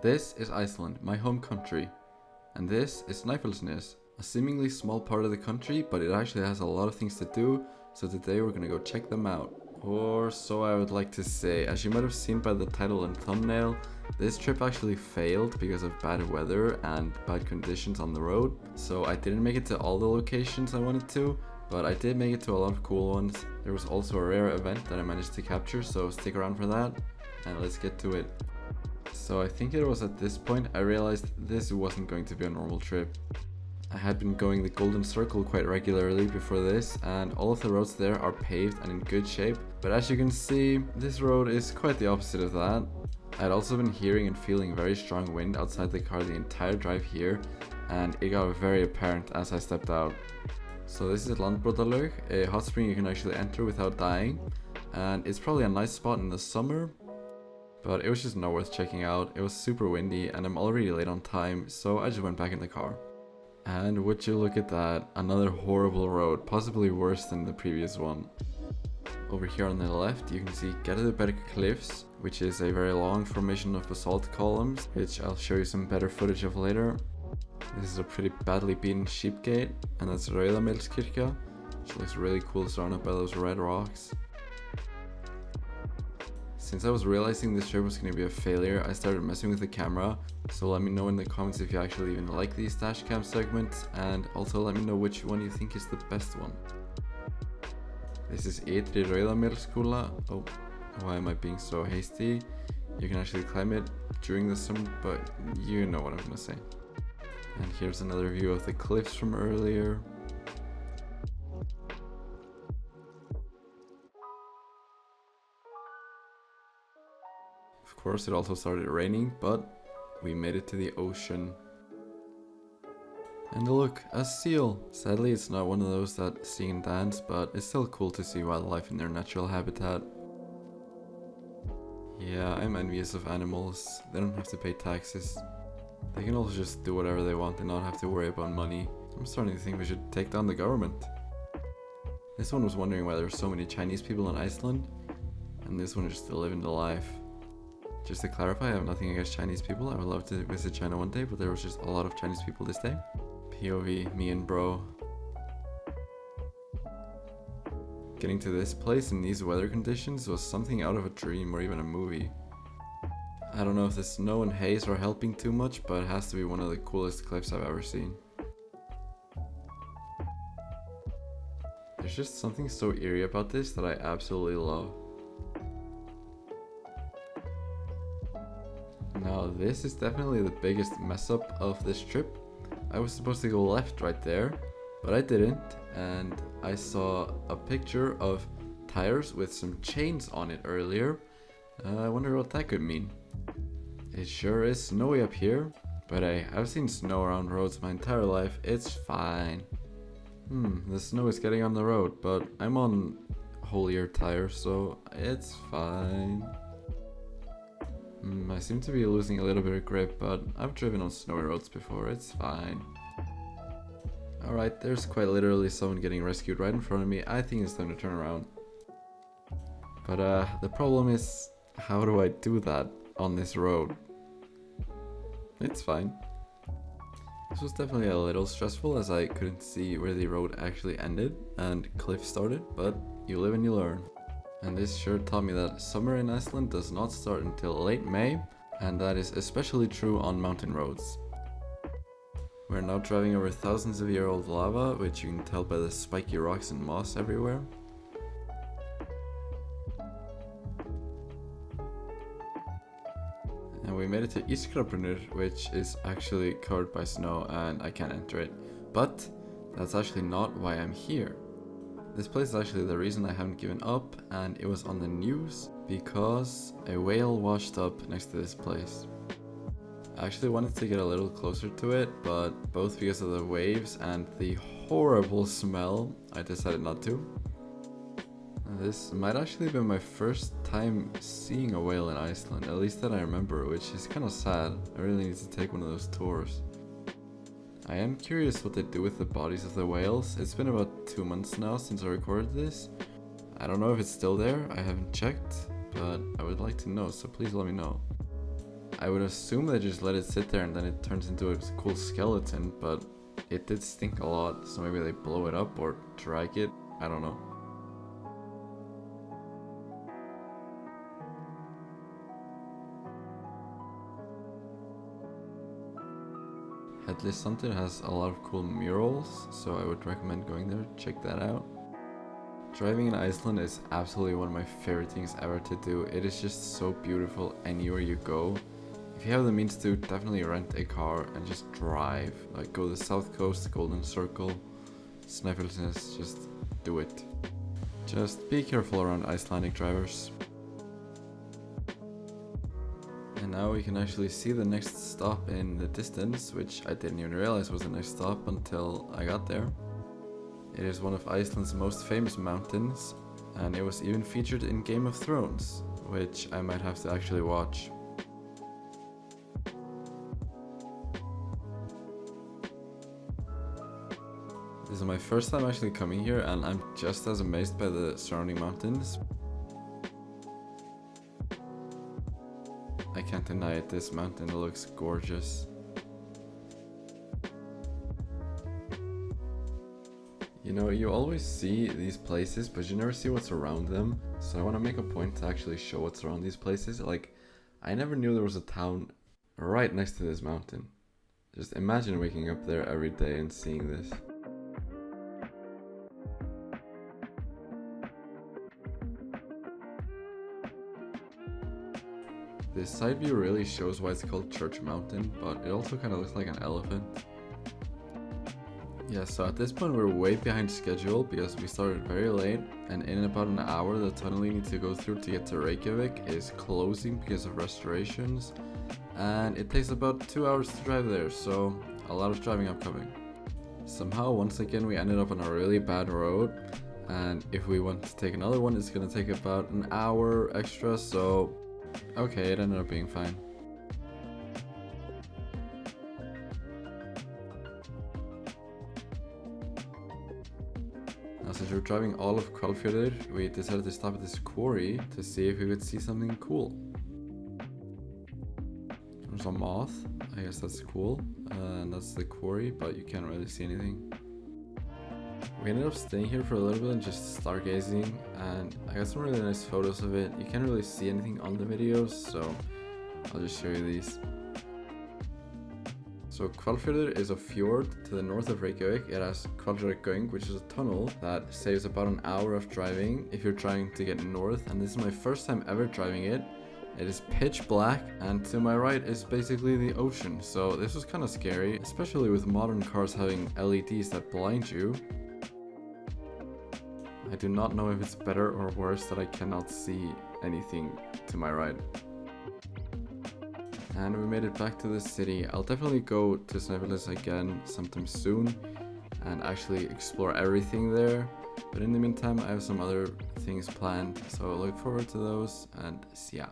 This is Iceland, my home country, and this is Snæfellsnes, a seemingly small part of the country, but it actually has a lot of things to do, so today we're gonna go check them out. Or so I would like to say. As you might have seen by the title and thumbnail, this trip actually failed because of bad weather and bad conditions on the road, so I didn't make it to all the locations I wanted to, but I did make it to a lot of cool ones. There was also a rare event that I managed to capture, so stick around for that, and let's get to it. So I think it was at this point I realized this wasn't going to be a normal trip. I had been going the Golden Circle quite regularly before this, and all of the roads there are paved and in good shape, but as you can see, this road is quite the opposite of that. I'd also been hearing and feeling very strong wind outside the car the entire drive here, and it got very apparent as I stepped out. So this is Landbrotalög, a hot spring you can actually enter without dying, and it's probably a nice spot in the summer, but it was just not worth checking out. It was super windy and I'm already late on time, so I just went back in the car. And would you look at that, another horrible road, possibly worse than the previous one. Over here on the left you can see Gerðuberg Cliffs, which is a very long formation of basalt columns, which I'll show you some better footage of later. This is a pretty badly beaten sheep gate, and that's Rauðamélskirkja, which looks really cool surrounded by those red rocks. Since I was realizing this trip was going to be a failure, I started messing with the camera, so let me know in the comments if you actually even like these dash cam segments, and also let me know which one you think is the best one. This is Ytri Rauðamélskúla. Oh, why am I being so hasty? You can actually climb it during the summer, but you know what I'm going to say. And here's another view of the cliffs from earlier. Of course, it also started raining, but we made it to the ocean. And look, a seal! Sadly, it's not one of those that sing and dance, but it's still cool to see wildlife in their natural habitat. Yeah, I'm envious of animals. They don't have to pay taxes. They can also just do whatever they want and not have to worry about money. I'm starting to think we should take down the government. This one was wondering why there were so many Chinese people in Iceland, and this one is just living the life. Just to clarify, I have nothing against Chinese people. I would love to visit China one day, but there was just a lot of Chinese people this day. POV, me and bro. Getting to this place in these weather conditions was something out of a dream or even a movie. I don't know if the snow and haze are helping too much, but it has to be one of the coolest cliffs I've ever seen. There's just something so eerie about this that I absolutely love. Now this is definitely the biggest mess up of this trip. I was supposed to go left right there, but I didn't, and I saw a picture of tires with some chains on it earlier. I wonder what that could mean. It sure is snowy up here, but hey, I've seen snow around roads my entire life, it's fine. The snow is getting on the road, but I'm on holier tires, so it's fine. I seem to be losing a little bit of grip, but I've driven on snowy roads before, it's fine. Alright, there's quite literally someone getting rescued right in front of me. I think it's time to turn around. But the problem is, how do I do that on this road? It's fine. This was definitely a little stressful as I couldn't see where the road actually ended and cliff started, but you live and you learn. And this sure taught me that summer in Iceland does not start until late May, and that is especially true on mountain roads. We're now driving over thousands of year old lava, which you can tell by the spiky rocks and moss everywhere. And we made it to Ískrabrunur, which is actually covered by snow and I can't enter it. But that's actually not why I'm here. This place is actually the reason I haven't given up, and it was on the news because a whale washed up next to this place. I actually wanted to get a little closer to it, but both because of the waves and the horrible smell, I decided not to. This might actually have been my first time seeing a whale in Iceland, at least that I remember, which is kind of sad. I really need to take one of those tours. I am curious what they do with the bodies of the whales. It's been about 2 months now since I recorded this. I don't know if it's still there, I haven't checked, but I would like to know, so please let me know. I would assume they just let it sit there and then it turns into a cool skeleton, but it did stink a lot, so maybe they blow it up or drag it, I don't know. Headless Sunset has a lot of cool murals, so I would recommend going there, check that out. Driving in Iceland is absolutely one of my favorite things ever to do. It is just so beautiful anywhere you go. If you have the means to, definitely rent a car and just drive. Like go to the south coast, Golden Circle, Snæfellsnes, just do it. Just be careful around Icelandic drivers. And now we can actually see the next stop in the distance, which I didn't even realize was the next stop until I got there. It is one of Iceland's most famous mountains, and it was even featured in Game of Thrones, which I might have to actually watch. This is my first time actually coming here, and I'm just as amazed by the surrounding mountains. I can't deny it, this mountain looks gorgeous. You know, you always see these places, but you never see what's around them. So I want to make a point to actually show what's around these places. Like, I never knew there was a town right next to this mountain. Just imagine waking up there every day and seeing this. This side view really shows why it's called Church Mountain, but it also kind of looks like an elephant. Yeah, so at this point we're way behind schedule because we started very late, and in about an hour the tunnel we need to go through to get to Reykjavik is closing because of restorations, and it takes about 2 hours to drive there, so a lot of driving upcoming. Somehow once again we ended up on a really bad road, and if we want to take another one it's gonna take about an hour extra, so okay, it ended up being fine. Now, since we're driving all of Hvalfjörður, we decided to stop at this quarry to see if we could see something cool. There's a moth, I guess that's cool, and that's the quarry, but you can't really see anything. We ended up staying here for a little bit and just stargazing, and I got some really nice photos of it. You can't really see anything on the videos, so I'll just show you these. So Hvalfjörður is a fjord to the north of Reykjavik. It has Hvalfjarðargöng, which is a tunnel that saves about an hour of driving if you're trying to get north, and this is my first time ever driving it. It is pitch black, and to my right is basically the ocean, so this was kind of scary, especially with modern cars having LEDs that blind you. I do not know if it's better or worse that I cannot see anything to my right. And we made it back to the city. I'll definitely go to Snæfellsnes again sometime soon and actually explore everything there. But in the meantime, I have some other things planned, so I look forward to those, and see ya.